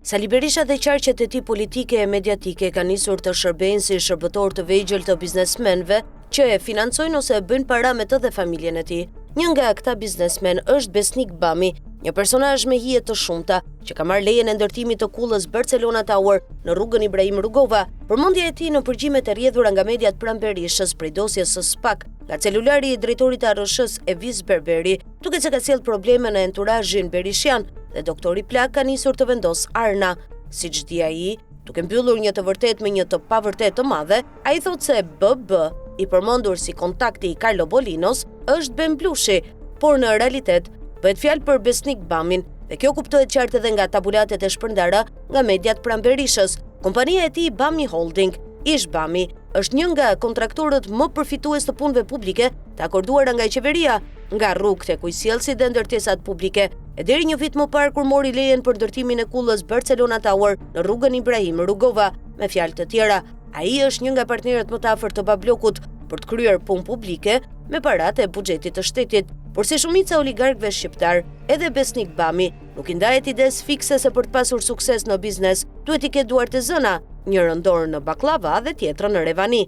Sali Berisha dhe qarqet e tij politike e mediatike kanë nisur të shërbejnë si shërbëtor të vegjël të biznesmenve që e financojnë ose e bëjnë para me të dhe familjen e tij. Një nga këta biznesmen është Besnik Bami, një personazh me hije të shumta, që ka marrë lejen e ndërtimit të kullës Barcelona Tower në rrugën Ibrahim Rugova. Përmendja e tij në përgjimet e rrjedhura nga mediat pranë Berishës prej dosjes së SPAK, nga celulari i drejtorit të ARSH-s Eviz Berberi, duke se ka sjellë probleme në enturazhin berishian dhe doktori Plak ka nisur të vendos arna. Siç di ai, duke mbyllur një të vërtet me një të pavërtet të madhe, ai thotë se BB, i përmendur si kontakti i Carlo Bolinos, është Ben Blushi, por në realitet bëhet fjalë për Besnik Bamin, dhe kjo kuptohet qartë edhe nga tabulatet e shpërndara nga mediat pranë Berishës. Kompania e tij Bami Holding, ish Bami, është një nga kontraktorët më përfitues të punëve publike të akorduara nga qeveria, nga rrugët e kujsjellësit dhe ndërtesat publike, e deri një vit më parë kur mori lejen për ndërtimin e kullës Barcelona Tower në rrugën Ibrahim Rugova. Me fjalë të tjera, ai është një nga partnerët më të afërt të Bablokut për të kryer punë publike me paratë e buxhetit të shtetit. Por si shumica oligarkëve shqiptar, edhe Besnik Bami nuk i ndahet ides fikse se për të pasur sukses në biznes duhet i ketë duart e zëna, njërën dorë në baklava dhe tjetrën në revani.